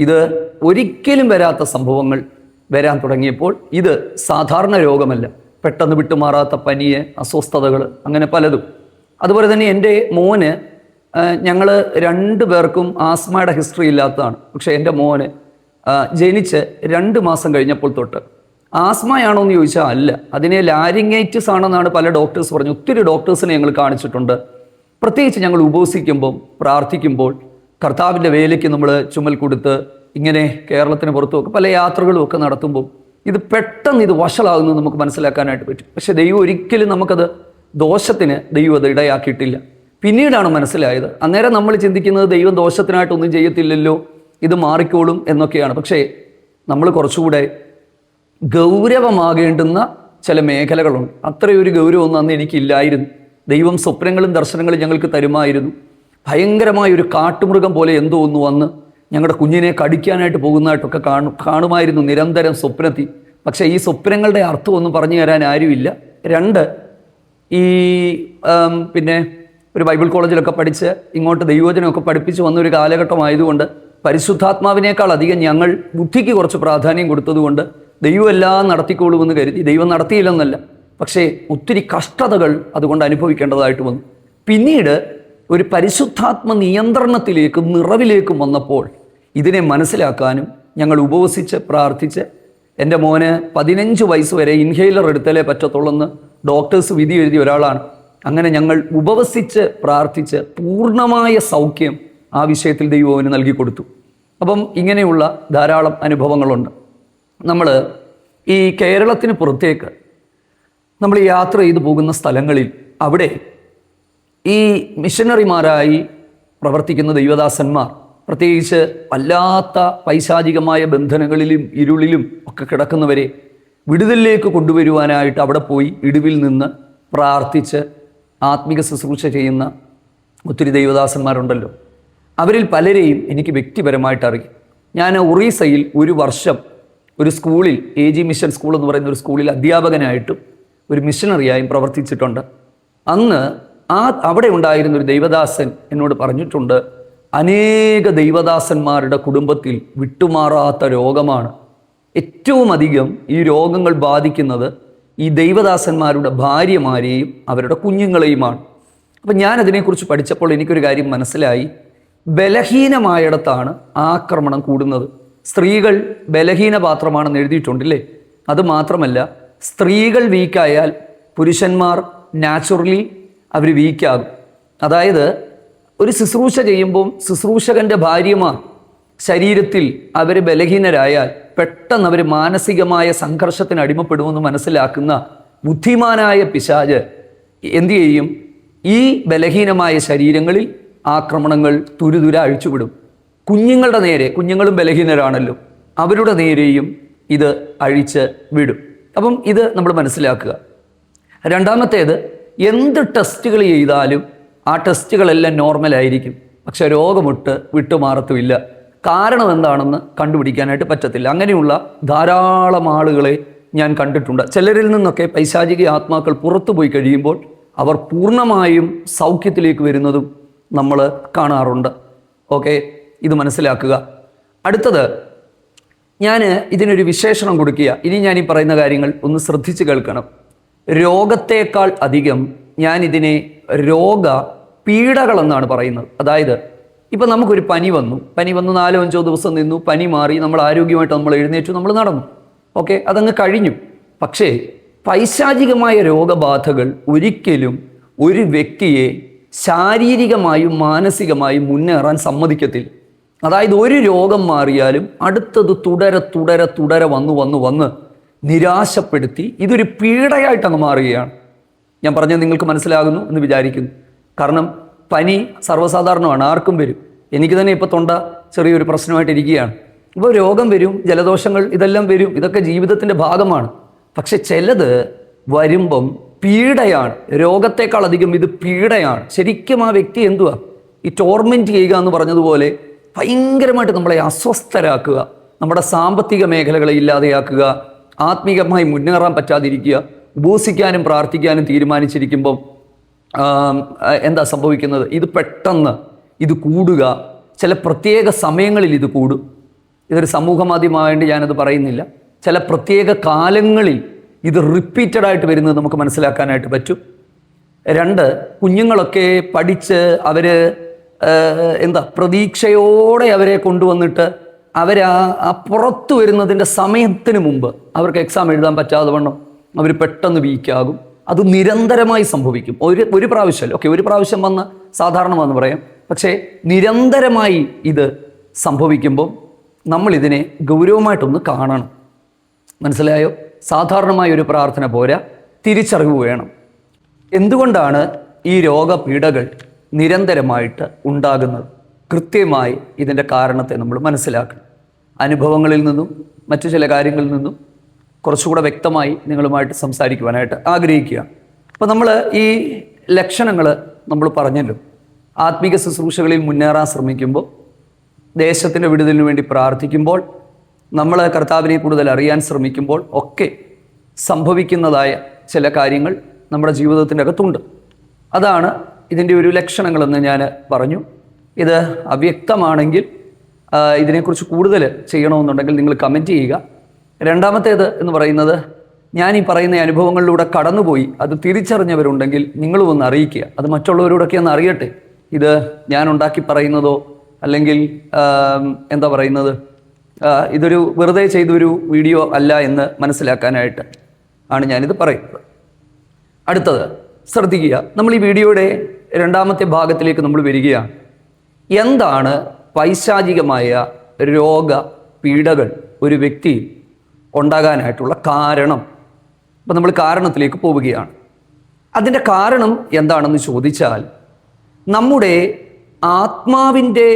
ഇത് ഒരിക്കലും വരാത്ത സംഭവങ്ങൾ വരാൻ തുടങ്ങിയപ്പോൾ ഇത് സാധാരണ രോഗമല്ല. പെട്ടെന്ന് വിട്ടുമാറാത്ത പനിയെ, അസ്വസ്ഥതകൾ, അങ്ങനെ പലതും. അതുപോലെ തന്നെ എൻ്റെ മോന്, ഞങ്ങൾ 2 പേർക്കും ആസ്മയുടെ ഹിസ്റ്ററി ഇല്ലാത്തതാണ്. പക്ഷേ എൻ്റെ മോന് ജനിച്ച് 2 മാസം കഴിഞ്ഞപ്പോൾ തൊട്ട് ആസ്മയാണോ എന്ന് ചോദിച്ചാൽ അല്ല, അതിനെ ലാരിങ്ങൈറ്റിസ് ആണെന്നാണ് പല ഡോക്ടേഴ്സ് പറഞ്ഞു. ഒത്തിരി ഡോക്ടേഴ്സിനെ ഞങ്ങൾ കാണിച്ചിട്ടുണ്ട്. പ്രത്യേകിച്ച് ഞങ്ങൾ ഉപവസിക്കുമ്പോൾ, പ്രാർത്ഥിക്കുമ്പോൾ, കർത്താവിൻ്റെ വേലയ്ക്ക് നമ്മൾ ചുമൽ കൊടുത്ത് ഇങ്ങനെ കേരളത്തിന് പുറത്തുമൊക്കെ പല യാത്രകളും ഒക്കെ നടത്തുമ്പോൾ ഇത് പെട്ടെന്ന് ഇത് വഷളാകുന്നത് നമുക്ക് മനസ്സിലാക്കാനായിട്ട് പറ്റും. പക്ഷേ ദൈവം ഒരിക്കലും നമുക്കത് ദോഷത്തിന് ദൈവം അത് ഇടയാക്കിയിട്ടില്ല. പിന്നീടാണ് മനസ്സിലായത്. അന്നേരം നമ്മൾ ചിന്തിക്കുന്നത് ദൈവം ദോഷത്തിനായിട്ടൊന്നും ചെയ്യത്തില്ലല്ലോ, ഇത് മാറിക്കോളും എന്നൊക്കെയാണ്. പക്ഷേ നമ്മൾ കുറച്ചുകൂടെ ഗൗരവമാകേണ്ടുന്ന ചില മേഖലകളുണ്ട്. അത്രയൊരു ഗൗരവമൊന്നും അന്ന് എനിക്കില്ലായിരുന്നു. ദൈവം സ്വപ്നങ്ങളും ദർശനങ്ങളും ഞങ്ങൾക്ക് തരുമായിരുന്നു. ഭയങ്കരമായൊരു കാട്ടുമൃഗം പോലെ എന്തോ ഒന്ന് വന്ന് ഞങ്ങളുടെ കുഞ്ഞിനെ കടിക്കാനായിട്ട് പോകുന്നതായിട്ടൊക്കെ കാണുമായിരുന്നു നിരന്തരം സ്വപ്നത്തിൽ. പക്ഷേ ഈ സ്വപ്നങ്ങളുടെ അർത്ഥമൊന്നും പറഞ്ഞു തരാൻ ആരുമില്ല. 2, പിന്നെ ഒരു ബൈബിൾ കോളേജിലൊക്കെ പഠിച്ച് ഇങ്ങോട്ട് ദൈവവചനമൊക്കെ പഠിപ്പിച്ച് വന്നൊരു കാലഘട്ടമായതുകൊണ്ട് പരിശുദ്ധാത്മാവിനേക്കാൾ അധികം ഞങ്ങൾ ബുദ്ധിക്ക് കുറച്ച് പ്രാധാന്യം കൊടുത്തതുകൊണ്ട് ദൈവം എല്ലാം നടത്തിക്കോളുമെന്ന് കരുതി. ദൈവം നടത്തിയില്ലെന്നല്ല, പക്ഷേ ഒത്തിരി കഷ്ടതകൾ അതുകൊണ്ട് അനുഭവിക്കേണ്ടതായിട്ട് വന്നു. പിന്നീട് ഒരു പരിശുദ്ധാത്മ നിയന്ത്രണത്തിലേക്കും നിറവിലേക്കും വന്നപ്പോൾ ഇതിനെ മനസ്സിലാക്കാനും ഞങ്ങൾ ഉപവസിച്ച് പ്രാർത്ഥിച്ച്, എൻ്റെ മോന് 15 വയസ്സ് വരെ ഇൻഹേലർ എടുത്താലേ പറ്റത്തുള്ളെന്ന് ഡോക്ടേഴ്സ് വിധി എഴുതിയ ഒരാളാണ്. അങ്ങനെ ഞങ്ങൾ ഉപവസിച്ച് പ്രാർത്ഥിച്ച് പൂർണ്ണമായ സൗഖ്യം ആ വിഷയത്തിൽ ദൈവം നൽകി കൊടുത്തു. അപ്പം ഇങ്ങനെയുള്ള ധാരാളം അനുഭവങ്ങളുണ്ട്. നമ്മൾ ഈ കേരളത്തിന് പുറത്തേക്ക് നമ്മൾ യാത്ര ചെയ്തു പോകുന്ന സ്ഥലങ്ങളിൽ അവിടെ ഈ മിഷനറിമാരായി പ്രവർത്തിക്കുന്ന ദൈവദാസന്മാർ പ്രത്യേകിച്ച് വല്ലാത്ത പൈശാചികമായ ബന്ധനങ്ങളിലും ഇരുളിലും ഒക്കെ കിടക്കുന്നവരെ വിടുതലിലേക്ക് കൊണ്ടുവരുവാനായിട്ട് അവിടെ പോയി ഇടിവിൽ നിന്ന് പ്രാർത്ഥിച്ച് ആത്മിക ശുശ്രൂഷ ചെയ്യുന്ന ഒത്തിരി ദൈവദാസന്മാരുണ്ടല്ലോ. അവരിൽ പലരെയും എനിക്ക് വ്യക്തിപരമായിട്ട് അറിയാം. ഞാൻ ഒറീസയിൽ 1 വർഷം ഒരു സ്കൂളിൽ, AG മിഷൻ സ്കൂൾ എന്ന് പറയുന്ന ഒരു സ്കൂളിൽ അധ്യാപകനായിട്ടും ഒരു മിഷനറിയായും പ്രവർത്തിച്ചിട്ടുണ്ട്. അന്ന് അവിടെ ഉണ്ടായിരുന്നൊരു ദൈവദാസൻ എന്നോട് പറഞ്ഞിട്ടുണ്ട്, അനേക ദൈവദാസന്മാരുടെ കുടുംബത്തിൽ വിട്ടുമാറാത്ത രോഗമാണ്. ഏറ്റവും അധികം ഈ രോഗങ്ങൾ ബാധിക്കുന്നത് ഈ ദൈവദാസന്മാരുടെ ഭാര്യമാരെയും അവരുടെ കുഞ്ഞുങ്ങളെയുമാണ്. അപ്പം ഞാൻ അതിനെക്കുറിച്ച് പഠിച്ചപ്പോൾ എനിക്കൊരു കാര്യം മനസ്സിലായി. ബലഹീനമായിടത്താണ് ആക്രമണം കൂടുന്നത്. സ്ത്രീകൾ ബലഹീന പാത്രമാണെന്ന് എഴുതിയിട്ടുണ്ടല്ലേ? അതുമാത്രമല്ല, സ്ത്രീകൾ വീക്കായാൽ പുരുഷന്മാർ നാച്ചുറലി അവർ വീക്കാകും. അതായത് ഒരു ശുശ്രൂഷ ചെയ്യുമ്പം ശുശ്രൂഷകൻ്റെ ഭാര്യമാർ ശരീരത്തിൽ അവർ ബലഹീനരായാൽ പെട്ടെന്ന് അവർ മാനസികമായ സംഘർഷത്തിന് അടിമപ്പെടുമെന്ന് മനസ്സിലാക്കുന്ന ബുദ്ധിമാനായ പിശാച് എന്തു ചെയ്യും? ഈ ബലഹീനമായ ശരീരങ്ങളിൽ ആക്രമണങ്ങൾ തുരുതുര അഴിച്ചുവിടും. കുഞ്ഞുങ്ങളുടെ നേരെ, കുഞ്ഞുങ്ങളും ബലഹീനരാണല്ലോ, അവരുടെ നേരെയും ഇത് അഴിച്ച് വിടും. അപ്പം ഇത് നമ്മൾ മനസ്സിലാക്കുക. രണ്ടാമത്തേത്, എന്ത് ടെസ്റ്റുകൾ ചെയ്താലും ആ ടെസ്റ്റുകളെല്ലാം നോർമലായിരിക്കും, പക്ഷെ രോഗമൊട്ട് വിട്ടുമാറത്തുമില്ല. കാരണം എന്താണെന്ന് കണ്ടുപിടിക്കാനായിട്ട് പറ്റത്തില്ല. അങ്ങനെയുള്ള ധാരാളം ആളുകളെ ഞാൻ കണ്ടിട്ടുണ്ട്. ചിലരിൽ നിന്നൊക്കെ പൈശാചിക ആത്മാക്കൾ പുറത്തു പോയി കഴിയുമ്പോൾ അവർ പൂർണ്ണമായും സൗഖ്യത്തിലേക്ക് വരുന്നതും നമ്മൾ കാണാറുണ്ട്. ഓക്കെ, ഇത് മനസ്സിലാക്കുക. അടുത്തത്, ഞാൻ ഇതിനൊരു വിശേഷണം കൊടുക്കുക. ഇനി ഞാൻ ഈ പറയുന്ന കാര്യങ്ങൾ ഒന്ന് ശ്രദ്ധിച്ച് കേൾക്കണം. രോഗത്തേക്കാൾ അധികം ഞാനിതിനെ രോഗ പീഡകളെന്നാണ് പറയുന്നത്. അതായത് ഇപ്പം നമുക്കൊരു പനി വന്നു 4-5 ദിവസം നിന്നു, പനി മാറി, നമ്മൾ ആരോഗ്യമായിട്ട് നമ്മൾ എഴുന്നേറ്റു, നമ്മൾ നടന്നു, ഓക്കെ, അതങ്ങ് കഴിഞ്ഞു. പക്ഷേ പൈശാചികമായ രോഗബാധകൾ ഒരിക്കലും ഒരു വ്യക്തിയെ ശാരീരികമായും മാനസികമായും മുന്നേറാൻ സമ്മതിക്കത്തില്ല. അതായത് ഒരു രോഗം മാറിയാലും അടുത്തത് തുടരെ വന്ന് നിരാശപ്പെടുത്തി ഇതൊരു പീഡയായിട്ടങ്ങ് മാറുകയാണ്. ഞാൻ പറഞ്ഞത് നിങ്ങൾക്ക് മനസ്സിലാകുന്നു എന്ന് വിചാരിക്കുന്നു. കാരണം പനി സർവ്വസാധാരണമാണ്, ആർക്കും വരും. എനിക്ക് തന്നെ ഇപ്പോൾ തൊണ്ട ചെറിയൊരു പ്രശ്നമായിട്ടിരിക്കുകയാണ്. ഇപ്പോൾ രോഗം വരും, ജലദോഷങ്ങൾ ഇതെല്ലാം വരും, ഇതൊക്കെ ജീവിതത്തിൻ്റെ ഭാഗമാണ്. പക്ഷെ ചിലത് വരുമ്പം പീഡയാണ്. രോഗത്തെക്കാൾ അധികം ഇത് പീഡയാണ്. ശരിക്കും ആ വ്യക്തി എന്തുവാ ഈ ടോർമെൻറ്റ് ചെയ്യുക എന്ന് പറഞ്ഞതുപോലെ ഭയങ്കരമായിട്ട് നമ്മളെ അസ്വസ്ഥരാക്കുക, നമ്മുടെ സാമ്പത്തിക മേഖലകളെ ഇല്ലാതെയാക്കുക, ആത്മീകമായി മുന്നേറാൻ പറ്റാതിരിക്കുക. ഉപവസിക്കാനും പ്രാർത്ഥിക്കാനും തീരുമാനിച്ചിരിക്കുമ്പം എന്താ സംഭവിക്കുന്നത്? ഇത് പെട്ടെന്ന് ഇത് കൂടുക. ചില പ്രത്യേക സമയങ്ങളിൽ ഇത് കൂടും. ഇതൊരു സമൂഹ മാധ്യമമായതുകൊണ്ട് ഞാനത് പറയുന്നില്ല. ചില പ്രത്യേക കാലങ്ങളിൽ ഇത് റിപ്പീറ്റഡായിട്ട് വരുന്നത് നമുക്ക് മനസ്സിലാക്കാനായിട്ട് പറ്റും. 2, കുഞ്ഞുങ്ങളൊക്കെ പഠിച്ച് അവർ പ്രതീക്ഷയോടെ അവരെ കൊണ്ടുവന്നിട്ട് ആ പുറത്തു വരുന്നതിൻ്റെ സമയത്തിന് മുമ്പ് അവർക്ക് എക്സാം എഴുതാൻ പറ്റാതെ വണ്ണം അവർ പെട്ടെന്ന് വീക്കാകും. അത് നിരന്തരമായി സംഭവിക്കും. ഒരു പ്രാവശ്യമല്ല, ഓക്കെ, ഒരു പ്രാവശ്യം വന്ന സാധാരണമാണെന്ന് പറയാം. പക്ഷേ നിരന്തരമായി ഇത് സംഭവിക്കുമ്പോൾ നമ്മളിതിനെ ഗൗരവമായിട്ടൊന്ന് കാണണം. മനസ്സിലായോ? സാധാരണമായ ഒരു പ്രാർത്ഥന പോരാ, തിരിച്ചറിവ് വേണം. എന്തുകൊണ്ടാണ് ഈ രോഗപീഠകൾ നിരന്തരമായിട്ട് ഉണ്ടാകുന്നത്? കൃത്യമായി ഇതിൻ്റെ കാരണത്തെ നമ്മൾ മനസ്സിലാക്കണം. അനുഭവങ്ങളിൽ നിന്നും മറ്റു ചില കാര്യങ്ങളിൽ നിന്നും കുറച്ചുകൂടെ വ്യക്തമായി നിങ്ങളുമായിട്ട് സംസാരിക്കുവാനായിട്ട് ആഗ്രഹിക്കുകയാണ്. അപ്പോൾ നമ്മൾ ഈ ലക്ഷണങ്ങൾ നമ്മൾ പറഞ്ഞല്ലോ. ആത്മീക ശുശ്രൂഷകളിൽ മുന്നേറാൻ ശ്രമിക്കുമ്പോൾ, ദേശത്തിൻ്റെ വിടുതലിന് വേണ്ടി പ്രാർത്ഥിക്കുമ്പോൾ, നമ്മൾ കർത്താവിനെ കൂടുതൽ അറിയാൻ ശ്രമിക്കുമ്പോൾ ഒക്കെ സംഭവിക്കുന്നതായ ചില കാര്യങ്ങൾ നമ്മുടെ ജീവിതത്തിൻ്റെ അകത്തുണ്ട്. അതാണ് ഇതിൻ്റെ ഒരു ലക്ഷണങ്ങളെന്ന് ഞാൻ പറഞ്ഞു. ഇത് അവ്യക്തമാണെങ്കിൽ ഇതിനെക്കുറിച്ച് കൂടുതൽ ചെയ്യണമെന്നുണ്ടെങ്കിൽ നിങ്ങൾ കമൻറ്റ് ചെയ്യുക. രണ്ടാമത്തേത് എന്ന് പറയുന്നത്, ഞാൻ ഈ പറയുന്ന അനുഭവങ്ങളിലൂടെ കടന്നുപോയി അത് തിരിച്ചറിഞ്ഞവരുണ്ടെങ്കിൽ നിങ്ങളും ഒന്ന് അറിയിക്കുക. അത് മറ്റുള്ളവരോടൊക്കെ ഒന്ന് അറിയട്ടെ. ഇത് ഞാൻ ഉണ്ടാക്കി പറയുന്നതോ അല്ലെങ്കിൽ ഇതൊരു വെറുതെ ചെയ്തൊരു വീഡിയോ അല്ല എന്ന് മനസ്സിലാക്കാനായിട്ട് ആണ് ഞാനിത് പറയുന്നത്. അടുത്തത് ശ്രദ്ധിക്കുക. നമ്മൾ ഈ വീഡിയോയുടെ രണ്ടാമത്തെ ഭാഗത്തിലേക്ക് നമ്മൾ വരികയാണ്. എന്താണ് പൈശാചികമായ രോഗപീഠകൾ ഒരു വ്യക്തി ഉണ്ടാകാനായിട്ടുള്ള കാരണം? അപ്പം നമ്മൾ കാരണത്തിലേക്ക് പോവുകയാണ്. അതിൻ്റെ കാരണം എന്താണെന്ന് ചോദിച്ചാൽ, നമ്മുടെ ആത്മാവിൻ്റെ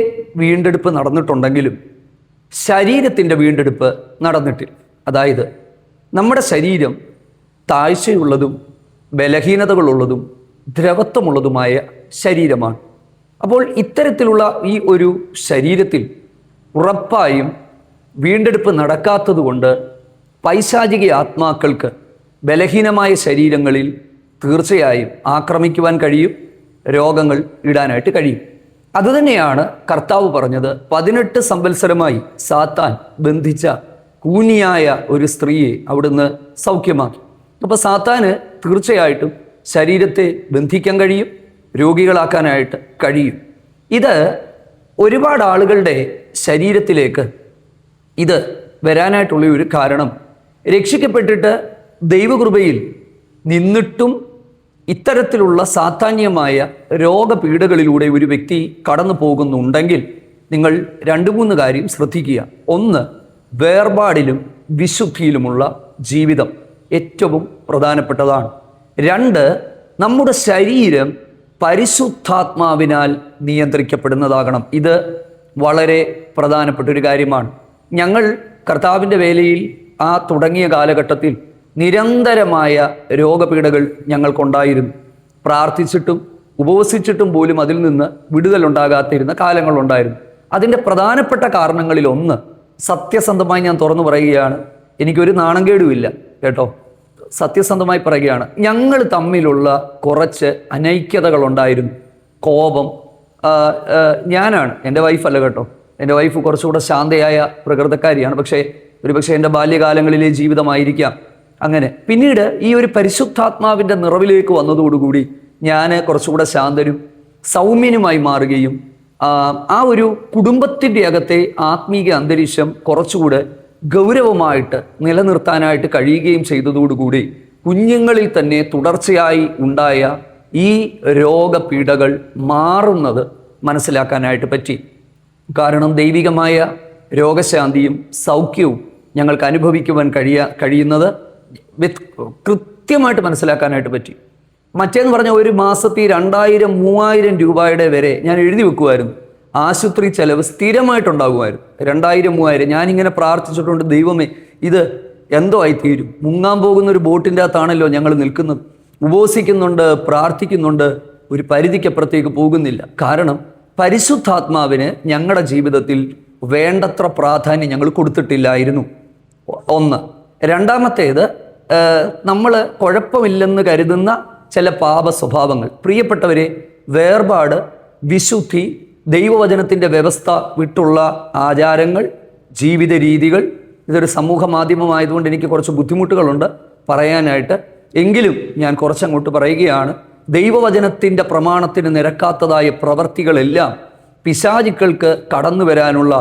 വീണ്ടെടുപ്പ് നടന്നിട്ടുണ്ടെങ്കിലും ശരീരത്തിൻ്റെ വീണ്ടെടുപ്പ് നടന്നിട്ടില്ല. അതായത് നമ്മുടെ ശരീരം താഴ്ചയുള്ളതും ബലഹീനതകളുള്ളതും ദ്രവത്വമുള്ളതുമായ ശരീരമാണ്. അപ്പോൾ ഇത്തരത്തിലുള്ള ഈ ഒരു ശരീരത്തിൽ ഉറപ്പായും വീണ്ടെടുപ്പ് നടക്കാത്തതുകൊണ്ട് പൈശാചിക ആത്മാക്കൾക്ക് ബലഹീനമായ ശരീരങ്ങളിൽ തീർച്ചയായും ആക്രമിക്കുവാൻ കഴിയും, രോഗങ്ങൾ ഇടാനായിട്ട് കഴിയും. അതുതന്നെയാണ് കർത്താവ് പറഞ്ഞത്. 18 സംവത്സരമായി സാത്താൻ ബന്ധിച്ച കൂനിയായ ഒരു സ്ത്രീയെ അവിടുന്ന് സൗഖ്യമാക്കി. അപ്പോൾ സാത്താന് തീർച്ചയായിട്ടും ശരീരത്തെ ബന്ധിക്കാൻ കഴിയും, രോഗികളാക്കാനായിട്ട് കഴിയും. ഇത് ഒരുപാട് ആളുകളുടെ ശരീരത്തിലേക്ക് ഇത് വരാനായിട്ടുള്ള ഒരു കാരണം, രക്ഷിക്കപ്പെട്ടിട്ട് ദൈവകൃപയിൽ നിന്നിട്ടും ഇത്തരത്തിലുള്ള സാധാന്യമായ രോഗപീഠകളിലൂടെ ഒരു വ്യക്തി കടന്നു പോകുന്നുണ്ടെങ്കിൽ നിങ്ങൾ 2-3 കാര്യം ശ്രദ്ധിക്കുക. ഒന്ന്, വേർപാടിലും വിശുദ്ധിയിലുമുള്ള ജീവിതം ഏറ്റവും പ്രധാനപ്പെട്ടതാണ്. 2, നമ്മുടെ ശരീരം പരിശുദ്ധാത്മാവിനാൽ നിയന്ത്രിക്കപ്പെടുന്നതാകണം. ഇത് വളരെ പ്രധാനപ്പെട്ട ഒരു കാര്യമാണ്. ഞങ്ങൾ കർത്താവിൻ്റെ വേലയിൽ തുടങ്ങിയ കാലഘട്ടത്തിൽ നിരന്തരമായ രോഗപീഠകൾ ഞങ്ങൾക്കുണ്ടായിരുന്നു. പ്രാർത്ഥിച്ചിട്ടും ഉപവസിച്ചിട്ടും പോലും അതിൽ നിന്ന് വിടുതലുണ്ടാകാത്തിരുന്ന കാലങ്ങളുണ്ടായിരുന്നു. അതിൻ്റെ പ്രധാനപ്പെട്ട കാരണങ്ങളിലൊന്ന്, സത്യസന്ധമായി ഞാൻ തുറന്നു പറയുകയാണ്, എനിക്കൊരു നാണംകേടുമില്ല കേട്ടോ, സത്യസന്ധമായി പറയുകയാണ്, ഞങ്ങൾ തമ്മിലുള്ള കുറച്ച് അനൈക്യതകളുണ്ടായിരുന്നു. കോപം ഞാനാണ്, എൻ്റെ വൈഫല്ല കേട്ടോ, എൻ്റെ വൈഫ് കുറച്ചുകൂടെ ശാന്തയായ പ്രകൃതക്കാരിയാണ്. പക്ഷേ ഒരുപക്ഷെ എൻ്റെ ബാല്യകാലങ്ങളിലെ ജീവിതമായിരിക്കാം അങ്ങനെ. പിന്നീട് ഈ ഒരു പരിശുദ്ധാത്മാവിൻ്റെ നിറവിലേക്ക് വന്നതോടുകൂടി ഞാൻ കുറച്ചുകൂടെ ശാന്തനും സൗമ്യനുമായി മാറുകയും ആ ഒരു കുടുംബത്തിൻ്റെ അകത്തെ ആത്മീയ അന്തരീക്ഷം കുറച്ചുകൂടെ ഗൗരവമായിട്ട് നിലനിർത്താനായിട്ട് കഴിയുകയും ചെയ്തതോടുകൂടി കുഞ്ഞുങ്ങളിൽ തന്നെ തുടർച്ചയായി ഉണ്ടായ ഈ രോഗപീഠകൾ മാറുന്നത് മനസ്സിലാക്കാനായിട്ട് പറ്റി. കാരണം ദൈവികമായ രോഗശാന്തിയും സൗഖ്യവും ഞങ്ങൾക്ക് അനുഭവിക്കുവാൻ കഴിയുന്നത് കൃത്യമായിട്ട് മനസ്സിലാക്കാനായിട്ട് പറ്റി. മറ്റേന്ന് പറഞ്ഞാൽ ഒരു മാസത്തിൽ 2000-3000 രൂപയുടെ വരെ ഞാൻ എഴുതി വെക്കുമായിരുന്നു. ആശുപത്രി ചെലവ് സ്ഥിരമായിട്ടുണ്ടാകുമായിരുന്നു. 2000-3000. ഞാനിങ്ങനെ പ്രാർത്ഥിച്ചിട്ടുണ്ട്, ദൈവമേ ഇത് എന്തോ ആയിത്തീരും. മുങ്ങാൻ പോകുന്ന ഒരു ബോട്ടിൻ്റെ അകത്താണല്ലോ ഞങ്ങൾ നിൽക്കുന്നത്. ഉപവസിക്കുന്നുണ്ട്, പ്രാർത്ഥിക്കുന്നുണ്ട്, ഒരു പരിധിക്കപ്പുറത്തേക്ക് പോകുന്നില്ല. കാരണം പരിശുദ്ധാത്മാവിന് ഞങ്ങളുടെ ജീവിതത്തിൽ വേണ്ടത്ര പ്രാധാന്യം ഞങ്ങൾ കൊടുത്തിട്ടില്ലായിരുന്നു. ഒന്ന്. രണ്ടാമത്തേത്, നമ്മൾ കുഴപ്പമില്ലെന്ന് കരുതുന്ന ചില പാപ സ്വഭാവങ്ങൾ. പ്രിയപ്പെട്ടവരെ, വേർപാട്, വിശുദ്ധി, ദൈവവചനത്തിൻ്റെ വ്യവസ്ഥ വിട്ടുള്ള ആചാരങ്ങൾ, ജീവിത രീതികൾ, ഇതൊരു സമൂഹ മാധ്യമമായതുകൊണ്ട് എനിക്ക് കുറച്ച് ബുദ്ധിമുട്ടുകളുണ്ട് പറയാനായിട്ട്. എങ്കിലും ഞാൻ കുറച്ചങ്ങോട്ട് പറയുകയാണ്. ദൈവവചനത്തിൻ്റെ പ്രമാണത്തിന് നിരക്കാത്തതായ പ്രവർത്തികളെല്ലാം പിശാചുക്കൾക്ക് കടന്നു വരാനുള്ള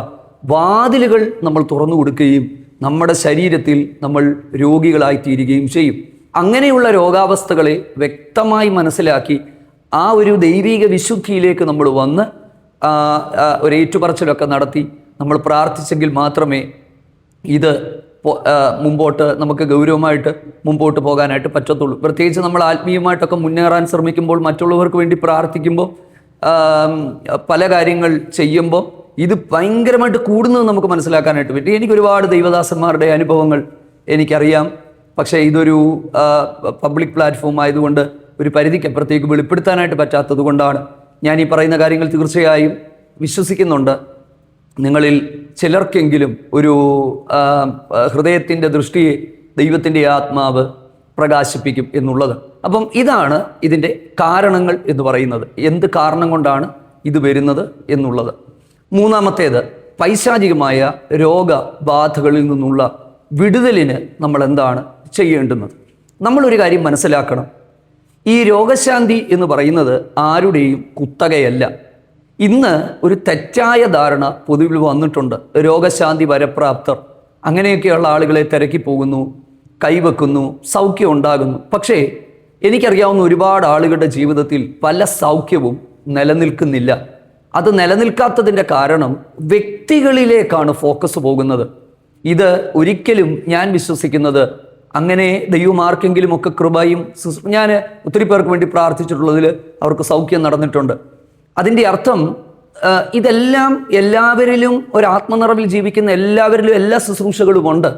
വാതിലുകൾ നമ്മൾ തുറന്നു കൊടുക്കുകയും നമ്മുടെ ശരീരത്തിൽ നമ്മൾ രോഗികളായിത്തീരുകയും ചെയ്യും. അങ്ങനെയുള്ള രോഗാവസ്ഥകളെ വ്യക്തമായി മനസ്സിലാക്കി ആ ഒരു ദൈവിക വിശുദ്ധിയിലേക്ക് നമ്മൾ വന്ന് ഒരു ഏറ്റുപറച്ചിലൊക്കെ നടത്തി നമ്മൾ പ്രാർത്ഥിച്ചെങ്കിൽ മാത്രമേ ഇത് മുമ്പോട്ട് നമുക്ക് ഗൗരവമായിട്ട് മുമ്പോട്ട് പോകാനായിട്ട് പറ്റത്തുള്ളൂ. പ്രത്യേകിച്ച് നമ്മൾ ആത്മീയമായിട്ടൊക്കെ മുന്നേറാൻ ശ്രമിക്കുമ്പോൾ, മറ്റുള്ളവർക്ക് വേണ്ടി പ്രാർത്ഥിക്കുമ്പോൾ, പല കാര്യങ്ങൾ ചെയ്യുമ്പോൾ ഇത് ഭയങ്കരമായിട്ട് കൂടുന്നത് നമുക്ക് മനസ്സിലാക്കാനായിട്ട് പറ്റും. എനിക്ക് ഒരുപാട് ദൈവദാസന്മാരുടെ അനുഭവങ്ങൾ എനിക്കറിയാം. പക്ഷേ ഇതൊരു പബ്ലിക് പ്ലാറ്റ്ഫോം ആയതുകൊണ്ട് ഒരു പരിധിക്കപ്പുറത്തേക്ക് വെളിപ്പെടുത്താനായിട്ട് പറ്റാത്തത് കൊണ്ടാണ് ഞാൻ ഈ പറയുന്ന കാര്യങ്ങൾ. തീർച്ചയായും വിശ്വസിക്കുന്നുണ്ട് നിങ്ങളിൽ ചിലർക്കെങ്കിലും ഒരു ഹൃദയത്തിൻ്റെ ദൃഷ്ടിയെ ദൈവത്തിൻ്റെ ആത്മാവ് പ്രകാശിപ്പിക്കും എന്നുള്ളത്. അപ്പം ഇതാണ് ഇതിൻ്റെ കാരണങ്ങൾ എന്ന് പറയുന്നത്. എന്ത് കാരണം കൊണ്ടാണ് ഇത് വരുന്നത് എന്നുള്ളത്. മൂന്നാമത്തേത്, പൈശാചികമായ രോഗബാധകളിൽ നിന്നുള്ള വിടുതലിന് നമ്മൾ എന്താണ് ചെയ്യേണ്ടുന്നത്? നമ്മളൊരു കാര്യം മനസ്സിലാക്കണം. ഈ രോഗശാന്തി എന്ന് പറയുന്നത് ആരുടെയും കുത്തകയല്ല. ഇന്ന് ഒരു തെറ്റായ ധാരണ പൊതുവിൽ വന്നിട്ടുണ്ട്. രോഗശാന്തി വരപ്രാപ്തർ, അങ്ങനെയൊക്കെയുള്ള ആളുകളെ തിരക്കി പോകുന്നു, കൈവെക്കുന്നു, സൗഖ്യം ഉണ്ടാകുന്നു. പക്ഷേ എനിക്കറിയാവുന്ന ഒരുപാട് ആളുകളുടെ ജീവിതത്തിൽ പല സൗഖ്യവും നിലനിൽക്കുന്നില്ല. അത് നിലനിൽക്കാത്തതിൻ്റെ കാരണം വ്യക്തികളിലേക്കാണ് ഫോക്കസ് പോകുന്നത്. ഇത് ഒരിക്കലും ഞാൻ വിശ്വസിക്കുന്നത് അങ്ങനെ ദൈവം ആർക്കെങ്കിലുമൊക്കെ കൃപയും, ഞാൻ ഒത്തിരി പേർക്ക് വേണ്ടി പ്രാർത്ഥിച്ചിട്ടുള്ളതിൽ അവർക്ക് സൗഖ്യം നടന്നിട്ടുണ്ട്. അതിൻ്റെ അർത്ഥം ഇതെല്ലാം എല്ലാവരിലും ഒരു ആത്മനിറവിൽ ജീവിക്കുന്ന എല്ലാവരിലും എല്ലാ ശുശ്രൂഷകളുമുണ്ട്.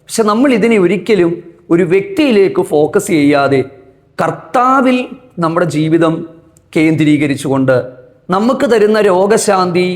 പക്ഷെ നമ്മൾ ഇതിനെ ഒരിക്കലും ഒരു വ്യക്തിയിലേക്ക് ഫോക്കസ് ചെയ്യാതെ കർത്താവിൽ നമ്മുടെ ജീവിതം കേന്ദ്രീകരിച്ചുകൊണ്ട് നമുക്ക് തരുന്ന രോഗശാന്തി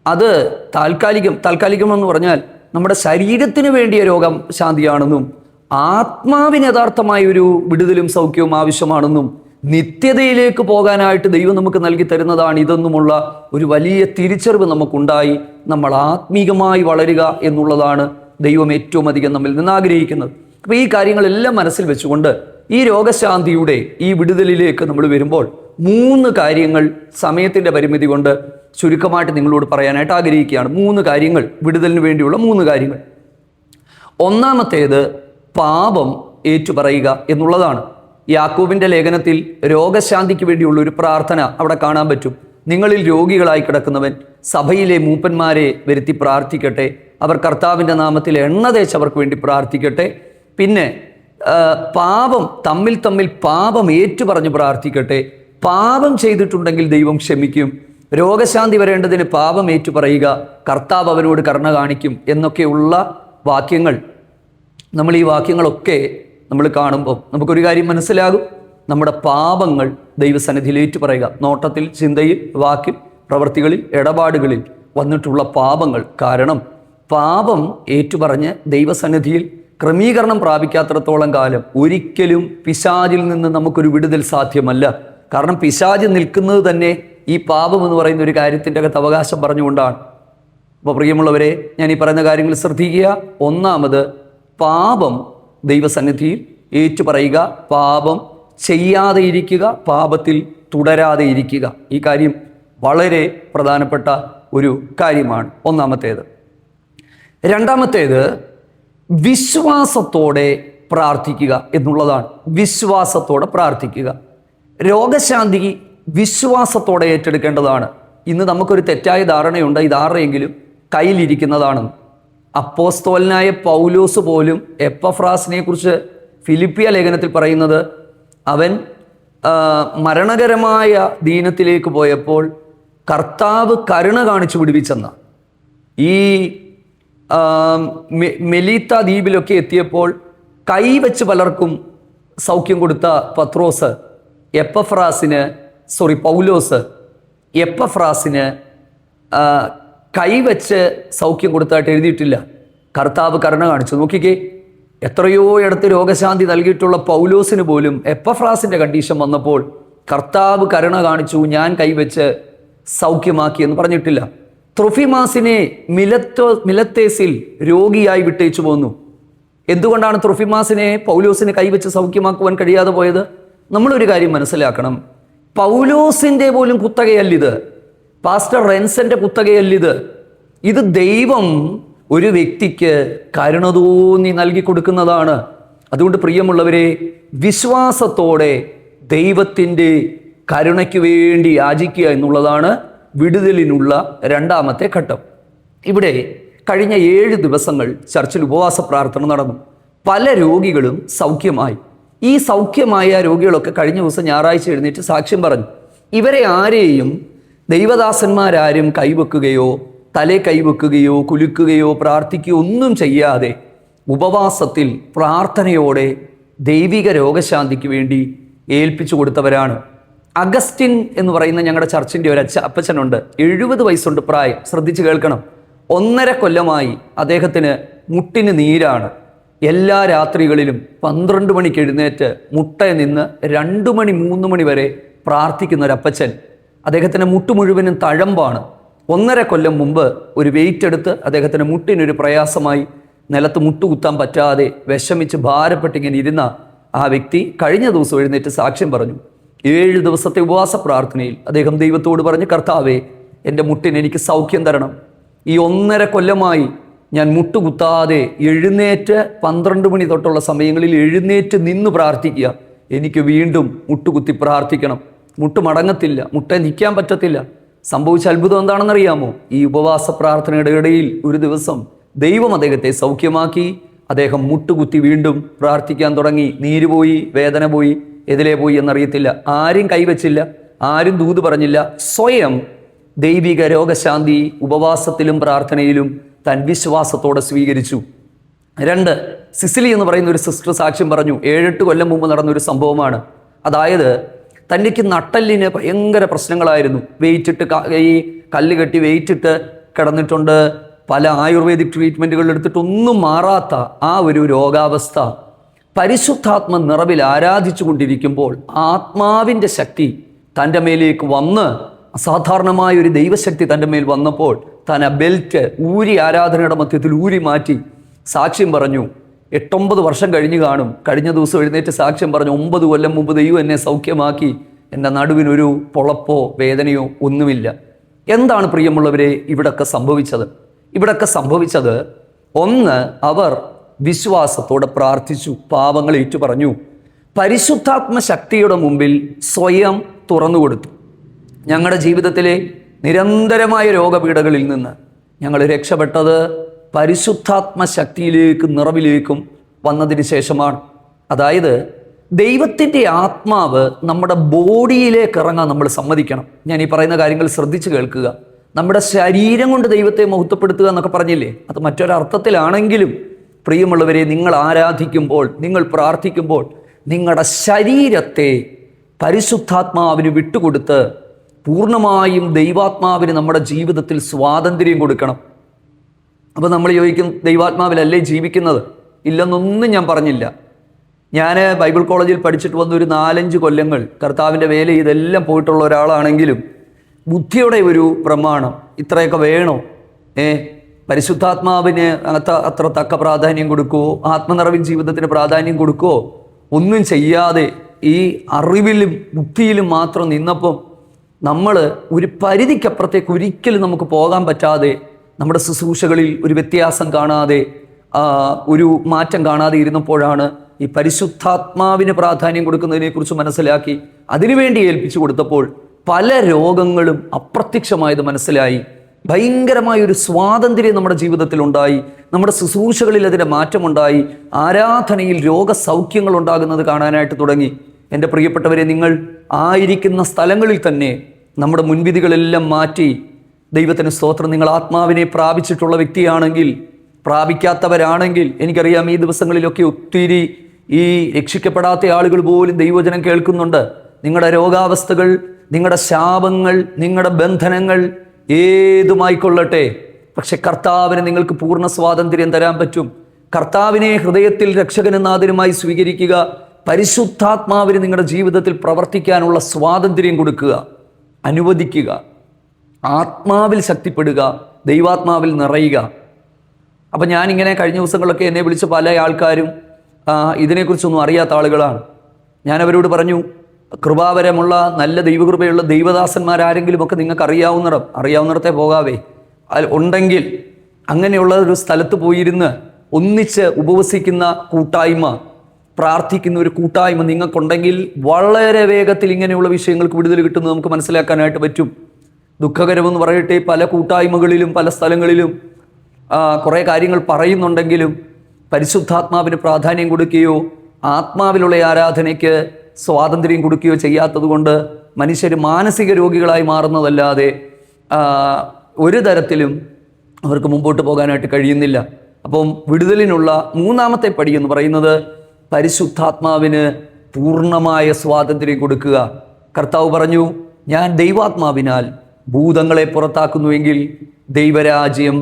അത് താൽക്കാലികമെന്ന് പറഞ്ഞാൽ നമ്മുടെ ശരീരത്തിന് വേണ്ടിയ രോഗശാന്തിയാണെന്നും ആത്മാവിന് യഥാർത്ഥമായ ഒരു വിടുതലും സൗഖ്യവും ആവശ്യമാണെന്നും നിത്യതയിലേക്ക് പോകാനായിട്ട് ദൈവം നമുക്ക് നൽകി തരുന്നതാണ് ഇതെന്നുമുള്ള ഒരു വലിയ തിരിച്ചറിവ് നമുക്കുണ്ടായി നമ്മൾ ആത്മീകമായി വളരുക എന്നുള്ളതാണ് ദൈവം ഏറ്റവും അധികം നമ്മിൽ നിന്ന് ആഗ്രഹിക്കുന്നത്. അപ്പോൾ ഈ കാര്യങ്ങളെല്ലാം മനസ്സിൽ വെച്ചുകൊണ്ട് ഈ രോഗശാന്തിയുടെ ഈ വിടുതലിലേക്ക് നമ്മൾ വരുമ്പോൾ 3 കാര്യങ്ങൾ സമയത്തിൻ്റെ പരിമിതി കൊണ്ട് ചുരുക്കമായിട്ട് നിങ്ങളോട് പറയാനായിട്ട് ആഗ്രഹിക്കുകയാണ്. 3 കാര്യങ്ങൾ, വിടുതലിന് വേണ്ടിയുള്ള 3 കാര്യങ്ങൾ. ഒന്നാമത്തേത് പാപം ഏറ്റുപറയുക എന്നുള്ളതാണ്. യാക്കോബിൻ്റെ ലേഖനത്തിൽ രോഗശാന്തിക്ക് വേണ്ടിയുള്ള ഒരു പ്രാർത്ഥന അവിടെ കാണാൻ പറ്റും. നിങ്ങളിൽ രോഗികളായി കിടക്കുന്നവൻ സഭയിലെ മൂപ്പന്മാരെ വരുത്തി പ്രാർത്ഥിക്കട്ടെ, അവർ കർത്താവിൻ്റെ നാമത്തിൽ എണ്ണ തേച്ച് അവർക്ക് വേണ്ടി പ്രാർത്ഥിക്കട്ടെ. പിന്നെ പാപം തമ്മിൽ പാപം ഏറ്റുപറഞ്ഞ് പ്രാർത്ഥിക്കട്ടെ. പാപം ചെയ്തിട്ടുണ്ടെങ്കിൽ ദൈവം ക്ഷമിക്കും. രോഗശാന്തി വരേണ്ടതിന് പാപം ഏറ്റുപറയുക, കർത്താവ് അവനോട് കരുണ കാണിക്കും എന്നൊക്കെയുള്ള വാക്യങ്ങൾ. നമ്മൾ ഈ വാക്യങ്ങളൊക്കെ നമ്മൾ കാണുമ്പോൾ നമുക്കൊരു കാര്യം മനസ്സിലാകും. നമ്മുടെ പാപങ്ങൾ ദൈവസന്നിധിയിൽ ഏറ്റുപറയുക. നോട്ടത്തിൽ, ചിന്തയിൽ, വാക്കിൽ, പ്രവൃത്തികളിൽ, ഇടപാടുകളിൽ വന്നിട്ടുള്ള പാപങ്ങൾ. കാരണം പാപം ഏറ്റുപറഞ്ഞ് ദൈവസന്നിധിയിൽ ക്രമീകരണം പ്രാപിക്കാത്തിടത്തോളം കാലം ഒരിക്കലും പിശാചിൽ നിന്ന് നമുക്കൊരു വിടുതൽ സാധ്യമല്ല. കാരണം പിശാച് നിൽക്കുന്നത് തന്നെ ഈ പാപം എന്ന് പറയുന്ന ഒരു കാര്യത്തിൻ്റെ അകത്ത് അവകാശം പറഞ്ഞുകൊണ്ടാണ്. അപ്പോൾ പ്രിയമുള്ളവരെ, ഞാൻ ഈ പറയുന്ന കാര്യങ്ങൾ ശ്രദ്ധിക്കുക. ഒന്നാമത്, പാപം ദൈവസന്നിധിയിൽ ഏറ്റുപറയുക, പാപം ചെയ്യാതെ ഇരിക്കുക, പാപത്തിൽ തുടരാതെ ഇരിക്കുക. ഈ കാര്യം വളരെ പ്രധാനപ്പെട്ട ഒരു കാര്യമാണ്, ഒന്നാമത്തേത്. രണ്ടാമത്തേത്, വിശ്വാസത്തോടെ പ്രാർത്ഥിക്കുക എന്നുള്ളതാണ്. വിശ്വാസത്തോടെ പ്രാർത്ഥിക്കുക. രോഗശാന്തി വിശ്വാസത്തോടെ ഏറ്റെടുക്കേണ്ടതാണ്. ഇന്ന് നമുക്കൊരു തെറ്റായ ധാരണയുണ്ട്, ഇതാരെങ്കിലും കയ്യിലിരിക്കുന്നതാണെന്ന്. അപ്പോസ്തോലനായ പൗലോസ് പോലും എപ്പഫ്രാസിനെ കുറിച്ച് ഫിലിപ്പിയ ലേഖനത്തിൽ പറയുന്നത്, അവൻ മരണകരമായ ദീനത്തിലേക്ക് പോയപ്പോൾ കർത്താവ് കരുണ കാണിച്ചു വിടുവിച്ചെന്ന. ഈ മെലീത്ത ദ്വീപിലൊക്കെ എത്തിയപ്പോൾ കൈവച്ച് പലർക്കും സൗഖ്യം കൊടുത്ത പൗലോസ് എപ്പഫ്രാസിന് കൈവച്ച് സൗഖ്യം കൊടുത്തായിട്ട് എഴുതിയിട്ടില്ല. കർത്താവ് കരുണ കാണിച്ചു. നോക്കിക്കേ, എത്രയോ ഇടത്ത് രോഗശാന്തി നൽകിയിട്ടുള്ള പൗലോസിന് പോലും എപ്പഫ്രാസിൻ്റെ കണ്ടീഷൻ വന്നപ്പോൾ കർത്താവ് കരുണ കാണിച്ചു, ഞാൻ കൈവച്ച് സൗഖ്യമാക്കി എന്ന് പറഞ്ഞിട്ടില്ല. ത്രൊഫിമാസിനെ മിലത്തേസിൽ രോഗിയായി വിട്ടേച്ചു പോന്നു. എന്തുകൊണ്ടാണ് ത്രൊഫിമാസിനെ പൗലോസിന് കൈവച്ച് സൗഖ്യമാക്കുവാൻ കഴിയാതെ പോയത്? നമ്മളൊരു കാര്യം മനസ്സിലാക്കണം. പൗലോസിൻ്റെ പോലും കുത്തകയല്ലിത്, പാസ്റ്റർ റെൻസന്റെ കുത്തകയല്ലിത്. ഇത് ദൈവം ഒരു വ്യക്തിക്ക് കരുണ തോന്നി നൽകി കൊടുക്കുന്നതാണ്. അതുകൊണ്ട് പ്രിയമുള്ളവരെ, വിശ്വാസത്തോടെ ദൈവത്തിൻ്റെ കരുണയ്ക്ക് വേണ്ടി യാചിക്കുക എന്നുള്ളതാണ് വിടുതലിനുള്ള രണ്ടാമത്തെ ഘട്ടം. ഇവിടെ കഴിഞ്ഞ 7 ദിവസങ്ങൾ ചർച്ചിൽ ഉപവാസ പ്രാർത്ഥന നടന്നു. പല രോഗികളും സൗഖ്യമായി. ഈ സൗഖ്യമായ രോഗികളൊക്കെ കഴിഞ്ഞ ദിവസം ഞായറാഴ്ച എഴുന്നേറ്റ് സാക്ഷ്യം പറഞ്ഞു. ഇവരെ ആരെയും ദൈവദാസന്മാരാരും കൈവെക്കുകയോ തലേ കൈവെക്കുകയോ കുലുക്കുകയോ പ്രാർത്ഥിക്കുകയോ ഒന്നും ചെയ്യാതെ ഉപവാസത്തിൽ പ്രാർത്ഥനയോടെ ദൈവിക രോഗശാന്തിക്ക് വേണ്ടി ഏൽപ്പിച്ചു കൊടുത്തവരാണ്. അഗസ്റ്റിൻ എന്ന് പറയുന്ന ഞങ്ങളുടെ ചർച്ചിൻ്റെ ഒരു അപ്പച്ചനുണ്ട്. 70 വയസ്സുണ്ട് പ്രായം. ശ്രദ്ധിച്ച് കേൾക്കണം. 1.5 കൊല്ലമായി അദ്ദേഹത്തിന് മുട്ടിന് നീരാണ്. എല്ലാ രാത്രികളിലും 12 മണിക്ക് എഴുന്നേറ്റ് മുട്ടയിൽ നിന്ന് 2 മണി 3 മണി വരെ പ്രാർത്ഥിക്കുന്ന ഒരു അപ്പച്ചൻ. അദ്ദേഹത്തിൻ്റെ മുട്ട് മുഴുവനും തഴമ്പാണ്. 1.5 കൊല്ലം മുമ്പ് ഒരു വെയിറ്റ് എടുത്ത് അദ്ദേഹത്തിൻ്റെ മുട്ടിനൊരു പ്രയാസമായി നിലത്ത് മുട്ടുകുത്താൻ പറ്റാതെ വിഷമിച്ച് ഭാരപ്പെട്ടിങ്ങനെ ഇരുന്ന ആ വ്യക്തി കഴിഞ്ഞ ദിവസം എഴുന്നേറ്റ് സാക്ഷ്യം പറഞ്ഞു. 7 ദിവസത്തെ ഉപവാസ പ്രാർത്ഥനയിൽ അദ്ദേഹം ദൈവത്തോട് പറഞ്ഞ്, കർത്താവേ, എൻ്റെ മുട്ടിന് എനിക്ക് സൗഖ്യം തരണം. ഈ 1.5 കൊല്ലമായി ഞാൻ മുട്ടുകുത്താതെ എഴുന്നേറ്റ് 12 മണി തൊട്ടുള്ള സമയങ്ങളിൽ എഴുന്നേറ്റ് നിന്ന് പ്രാർത്ഥിക്കുക. എനിക്ക് വീണ്ടും മുട്ടുകുത്തി പ്രാർത്ഥിക്കണം. മുട്ട് മടങ്ങത്തില്ല, മുട്ട നിൽക്കാൻ പറ്റത്തില്ല. സംഭവിച്ച അത്ഭുതം എന്താണെന്നറിയാമോ? ഈ ഉപവാസ പ്രാർത്ഥനയുടെ ഇടയിൽ ഒരു ദിവസം ദൈവം അദ്ദേഹത്തെ സൗഖ്യമാക്കി. അദ്ദേഹം മുട്ടുകുത്തി വീണ്ടും പ്രാർത്ഥിക്കാൻ തുടങ്ങി. നീര് പോയി, വേദന പോയി, എതിലേ പോയി എന്നറിയത്തില്ല. ആരും കൈവച്ചില്ല, ആരും ദൂത് പറഞ്ഞില്ല. സ്വയം ദൈവിക രോഗശാന്തി ഉപവാസത്തിലും പ്രാർത്ഥനയിലും താൻ വിശ്വാസത്തോടെ സ്വീകരിച്ചു. 2, സിസിലി എന്ന് പറയുന്ന ഒരു സിസ്റ്റർ സാക്ഷ്യം പറഞ്ഞു. 7-8 കൊല്ലം മുമ്പ് നടന്നൊരു സംഭവമാണ്. അതായത് തനിക്ക് നട്ടലിന് ഭയങ്കര പ്രശ്നങ്ങളായിരുന്നു. വെയിറ്റിട്ട് ഈ കല്ല് കെട്ടി വെയിറ്റിട്ട് കിടന്നിട്ടുണ്ട്. പല ആയുർവേദിക് ട്രീറ്റ്മെൻറ്റുകൾ എടുത്തിട്ടൊന്നും മാറാത്ത ആ ഒരു രോഗാവസ്ഥ. പരിശുദ്ധാത്മ നിറവിൽ ആരാധിച്ചു കൊണ്ടിരിക്കുമ്പോൾ ആത്മാവിൻ്റെ ശക്തി തൻ്റെ മേലേക്ക് വന്ന്, അസാധാരണമായ ഒരു ദൈവശക്തി തൻ്റെ മേൽ വന്നപ്പോൾ താൻ ആ ബെൽറ്റ് ഊരി, ആരാധനയുടെ മധ്യത്തിൽ ഊരി മാറ്റി സാക്ഷ്യം പറഞ്ഞു. 8-9 വർഷം കഴിഞ്ഞ് കാണും. കഴിഞ്ഞ ദിവസം എഴുന്നേറ്റ് സാക്ഷ്യം പറഞ്ഞു, 9 കൊല്ലം മുമ്പ് ദൈവം എന്നെ സൗഖ്യമാക്കി, എൻ്റെ നടുവിനൊരു പൊളപ്പോ വേദനയോ ഒന്നുമില്ല. എന്താണ് പ്രിയമുള്ളവരെ ഇവിടൊക്കെ സംഭവിച്ചത്? ഇവിടൊക്കെ സംഭവിച്ചത്, ഒന്ന്, അവർ വിശ്വാസത്തോടെ പ്രാർത്ഥിച്ചു, പാപങ്ങൾ ഏറ്റുപറഞ്ഞു, പരിശുദ്ധാത്മ ശക്തിയുടെ മുമ്പിൽ സ്വയം തുറന്നുകൊടുത്തു. ഞങ്ങളുടെ ജീവിതത്തിലെ നിരന്തരമായ രോഗപീഠകളിൽ നിന്ന് ഞങ്ങൾ രക്ഷപ്പെട്ടത് പരിശുദ്ധാത്മ ശക്തിയിലേക്കും നിറവിലേക്കും വന്നതിന് ശേഷമാണ്. അതായത് ദൈവത്തിൻ്റെ ആത്മാവ് നമ്മുടെ ബോഡിയിലേക്ക് ഇറങ്ങാൻ നമ്മൾ സമ്മതിക്കണം. ഞാൻ ഈ പറയുന്ന കാര്യങ്ങൾ ശ്രദ്ധിച്ച് കേൾക്കുക. നമ്മുടെ ശരീരം കൊണ്ട് ദൈവത്തെ മഹത്വപ്പെടുത്തുക എന്നൊക്കെ പറഞ്ഞില്ലേ, അത് മറ്റൊരർത്ഥത്തിലാണെങ്കിലും പ്രിയമുള്ളവരെ, നിങ്ങൾ ആരാധിക്കുമ്പോൾ, നിങ്ങൾ പ്രാർത്ഥിക്കുമ്പോൾ നിങ്ങളുടെ ശരീരത്തെ പരിശുദ്ധാത്മാവിന് വിട്ടുകൊടുത്ത് പൂർണ്ണമായും ദൈവാത്മാവിന് നമ്മുടെ ജീവിതത്തിൽ സ്വാതന്ത്ര്യം കൊടുക്കണം. അപ്പോൾ നമ്മൾ ചോദിക്കും, ദൈവാത്മാവിലല്ലേ ജീവിക്കുന്നത്? ഇല്ലെന്നൊന്നും ഞാൻ പറഞ്ഞില്ല. ഞാൻ ബൈബിൾ കോളേജിൽ പഠിച്ചിട്ട് വന്ന ഒരു 4-5 കൊല്ലങ്ങൾ കർത്താവിൻ്റെ വേല ഇതെല്ലാം പോയിട്ടുള്ള ഒരാളാണെങ്കിലും ബുദ്ധിയുടെ ഒരു പ്രമാണം ഇത്രയൊക്കെ വേണോ? പരിശുദ്ധാത്മാവിന് അത്ര തക്ക പ്രാധാന്യം കൊടുക്കുമോ? ആത്മനിറവിൻ ജീവിതത്തിന് പ്രാധാന്യം കൊടുക്കുമോ? ഒന്നും ചെയ്യാതെ ഈ അറിവിലും ബുദ്ധിയിലും മാത്രം നിന്നപ്പം നമ്മൾ ഒരു പരിധിക്കപ്പുറത്തേക്ക് ഒരിക്കലും നമുക്ക് പോകാൻ പറ്റാതെ, നമ്മുടെ ശുശ്രൂഷകളിൽ ഒരു വ്യത്യാസം കാണാതെ, ഒരു മാറ്റം കാണാതെ ഇരുന്നപ്പോഴാണ് ഈ പരിശുദ്ധാത്മാവിന് പ്രാധാന്യം കൊടുക്കുന്നതിനെക്കുറിച്ച് മനസ്സിലാക്കി അതിനുവേണ്ടി ഏൽപ്പിച്ചു കൊടുത്തപ്പോൾ പല രോഗങ്ങളും അപ്രത്യക്ഷമായത് മനസ്സിലായി. ഭയങ്കരമായൊരു സ്വാതന്ത്ര്യം നമ്മുടെ ജീവിതത്തിൽ ഉണ്ടായി. നമ്മുടെ ശുശ്രൂഷകളിൽ അതിൻ്റെ മാറ്റമുണ്ടായി. ആരാധനയിൽ രോഗസൗഖ്യങ്ങൾ ഉണ്ടാകുന്നത് കാണാനായിട്ട് തുടങ്ങി. എൻ്റെ പ്രിയപ്പെട്ടവരെ, നിങ്ങൾ ആയിരിക്കുന്ന സ്ഥലങ്ങളിൽ തന്നെ നമ്മുടെ മുൻവിധികളെല്ലാം മാറ്റി ദൈവത്തിന് സ്തോത്രം. നിങ്ങൾ ആത്മാവിനെ പ്രാപിച്ചിട്ടുള്ള വ്യക്തിയാണെങ്കിൽ, പ്രാപിക്കാത്തവരാണെങ്കിൽ, എനിക്കറിയാം ഈ ദിവസങ്ങളിലൊക്കെ ഒത്തിരി ഈ രക്ഷിക്കപ്പെടാത്ത ആളുകൾ പോലും ദൈവവചനം കേൾക്കുന്നുണ്ട്. നിങ്ങളുടെ രോഗാവസ്ഥകൾ, നിങ്ങളുടെ ശാപങ്ങൾ, നിങ്ങളുടെ ബന്ധനങ്ങൾ ഏതുമായിക്കൊള്ളട്ടെ, പക്ഷെ കർത്താവിന് നിങ്ങൾക്ക് പൂർണ്ണ സ്വാതന്ത്ര്യം തരാൻ പറ്റും. കർത്താവിനെ ഹൃദയത്തിൽ രക്ഷകനും നാഥനുമായി സ്വീകരിക്കുക. പരിശുദ്ധാത്മാവിന് നിങ്ങളുടെ ജീവിതത്തിൽ പ്രവർത്തിക്കാനുള്ള സ്വാതന്ത്ര്യം കൊടുക്കുക, അനുവദിക്കുക. ആത്മാവിൽ ശക്തിപ്പെടുക, ദൈവാത്മാവിൽ നിറയുക. അപ്പം ഞാനിങ്ങനെ കഴിഞ്ഞ ദിവസങ്ങളിലൊക്കെ എന്നെ വിളിച്ച പല ആൾക്കാരും ഇതിനെക്കുറിച്ചൊന്നും അറിയാത്ത ആളുകളാണ്. ഞാൻ അവരോട് പറഞ്ഞു, കൃപാവരമുള്ള നല്ല ദൈവകൃപയുള്ള ദൈവദാസന്മാരാരെങ്കിലുമൊക്കെ നിങ്ങൾക്ക് അറിയാവുന്നിടത്തെ പോകാവേ. ഉണ്ടെങ്കിൽ അങ്ങനെയുള്ള ഒരു സ്ഥലത്ത് പോയിരുന്ന് ഒന്നിച്ച് ഉപവസിക്കുന്ന കൂട്ടായ്മ, പ്രാർത്ഥിക്കുന്ന ഒരു കൂട്ടായ്മ നിങ്ങൾക്കുണ്ടെങ്കിൽ വളരെ വേഗത്തിൽ ഇങ്ങനെയുള്ള വിഷയങ്ങൾക്ക് വിടുതൽ കിട്ടുന്നത് നമുക്ക് മനസ്സിലാക്കാനായിട്ട് പറ്റും. ദുഃഖകരമെന്ന് പറയട്ടെ, പല കൂട്ടായ്മകളിലും പല സ്ഥലങ്ങളിലും കുറേ കാര്യങ്ങൾ പറയുന്നുണ്ടെങ്കിലും പരിശുദ്ധാത്മാവിന് പ്രാധാന്യം കൊടുക്കുകയോ ആത്മാവിലുള്ള ആരാധനയ്ക്ക് സ്വാതന്ത്ര്യം കൊടുക്കുകയോ ചെയ്യാത്തത് കൊണ്ട് മനുഷ്യർ മാനസിക രോഗികളായി മാറുന്നതല്ലാതെ ഒരു തരത്തിലും അവർക്ക് മുമ്പോട്ട് പോകാനായിട്ട് കഴിയുന്നില്ല. അപ്പം വിടുതലിനുള്ള 3ാമത്തെ പടി എന്ന് പറയുന്നത് പരിശുദ്ധാത്മാവിന് പൂർണ്ണമായ സ്വാതന്ത്ര്യം കൊടുക്കുക. കർത്താവ് പറഞ്ഞു, ഞാൻ ദൈവാത്മാവിനാൽ ഭൂതങ്ങളെ പുറത്താക്കുന്നുവെങ്കിൽ ദൈവരാജ്യം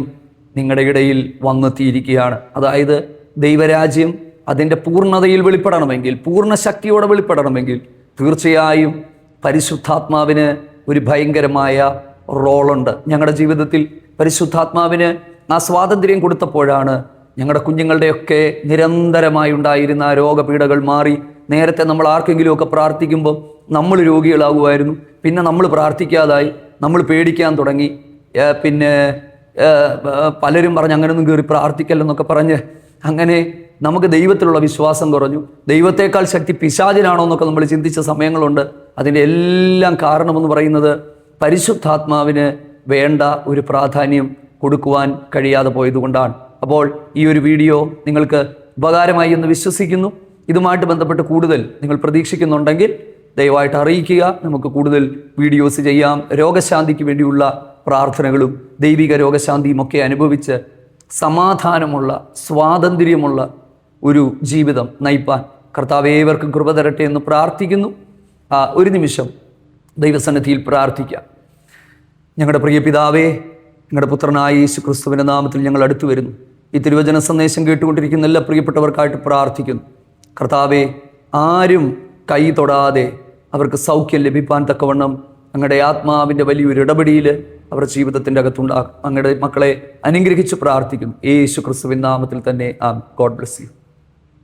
നിങ്ങളുടെ ഇടയിൽ വന്നെത്തിയിരിക്കുകയാണ്. അതായത് ദൈവരാജ്യം അതിൻ്റെ പൂർണ്ണതയിൽ വെളിപ്പെടണമെങ്കിൽ, പൂർണ്ണ ശക്തിയോടെ വെളിപ്പെടണമെങ്കിൽ തീർച്ചയായും പരിശുദ്ധാത്മാവിന് ഒരു ഭയങ്കരമായ റോളുണ്ട്. ഞങ്ങളുടെ ജീവിതത്തിൽ പരിശുദ്ധാത്മാവിന് ആ സ്വാതന്ത്ര്യം കൊടുത്തപ്പോഴാണ് ഞങ്ങളുടെ കുഞ്ഞുങ്ങളുടെയൊക്കെ നിരന്തരമായി ഉണ്ടായിരുന്ന ആ രോഗപീഠകൾ മാറി. നേരത്തെ നമ്മൾ ആർക്കെങ്കിലുമൊക്കെ പ്രാർത്ഥിക്കുമ്പോൾ നമ്മൾ രോഗികളാകുമായിരുന്നു. പിന്നെ നമ്മൾ പ്രാർത്ഥിക്കാതായി, നമ്മൾ പേടിക്കാൻ തുടങ്ങി. പിന്നെ പലരും പറഞ്ഞ് അങ്ങനെയൊന്നും കയറി പ്രാർത്ഥിക്കല്ലെന്നൊക്കെ പറഞ്ഞ് അങ്ങനെ നമുക്ക് ദൈവത്തിലുള്ള വിശ്വാസം കുറഞ്ഞു. ദൈവത്തേക്കാൾ ശക്തി പിശാചിലാണോ എന്നൊക്കെ നമ്മൾ ചിന്തിച്ച സമയങ്ങളുണ്ട്. അതിൻ്റെ എല്ലാം കാരണമെന്ന് പറയുന്നത് പരിശുദ്ധാത്മാവിന് വേണ്ട ഒരു പ്രാധാന്യം കൊടുക്കുവാൻ കഴിയാതെ പോയതുകൊണ്ടാണ്. അപ്പോൾ ഈ ഒരു വീഡിയോ നിങ്ങൾക്ക് ഉപകാരമായി എന്ന് വിശ്വസിക്കുന്നു. ഇതുമായിട്ട് ബന്ധപ്പെട്ട് കൂടുതൽ നിങ്ങൾ പ്രതീക്ഷിക്കുന്നുണ്ടെങ്കിൽ ദയവായിട്ട് അറിയിക്കുക. നമുക്ക് കൂടുതൽ വീഡിയോസ് ചെയ്യാം. രോഗശാന്തിക്ക് വേണ്ടിയുള്ള പ്രാർത്ഥനകളും ദൈവിക രോഗശാന്തിയും ഒക്കെ അനുഭവിച്ച് സമാധാനമുള്ള, സ്വാതന്ത്ര്യമുള്ള ഒരു ജീവിതം നയിപ്പാൻ കർത്താവ് ഏവർക്കും കൃപ തരട്ടെ എന്ന് പ്രാർത്ഥിക്കുന്നു. ഒരു നിമിഷം ദൈവസന്നിധിയിൽ പ്രാർത്ഥിക്കാം. ഞങ്ങളുടെ പ്രിയ പിതാവേ, ഞങ്ങളുടെ പുത്രനായ യേശു ക്രിസ്തുവിൻ്റെ നാമത്തിൽ ഞങ്ങൾ അടുത്തു വരുന്നു. ഈ തിരുവചന സന്ദേശം കേട്ടുകൊണ്ടിരിക്കുന്ന എല്ലാ പ്രിയപ്പെട്ടവർക്കായിട്ട് പ്രാർത്ഥിക്കുന്നു. കർത്താവെ, ആരും കൈ തൊടാതെ അവർക്ക് സൗഖ്യം ലഭിപ്പാൻ തക്കവണ്ണം അങ്ങയുടെ ആത്മാവിൻ്റെ വലിയൊരു ഇടപെടിയിൽ അവരുടെ ജീവിതത്തിൻ്റെ അകത്തുണ്ടാകും. അങ്ങയുടെ മക്കളെ അനുഗ്രഹിച്ച് പ്രാർത്ഥിക്കുന്നു യേശു ക്രിസ്തുവിൻ നാമത്തിൽ തന്നെ. God bless you.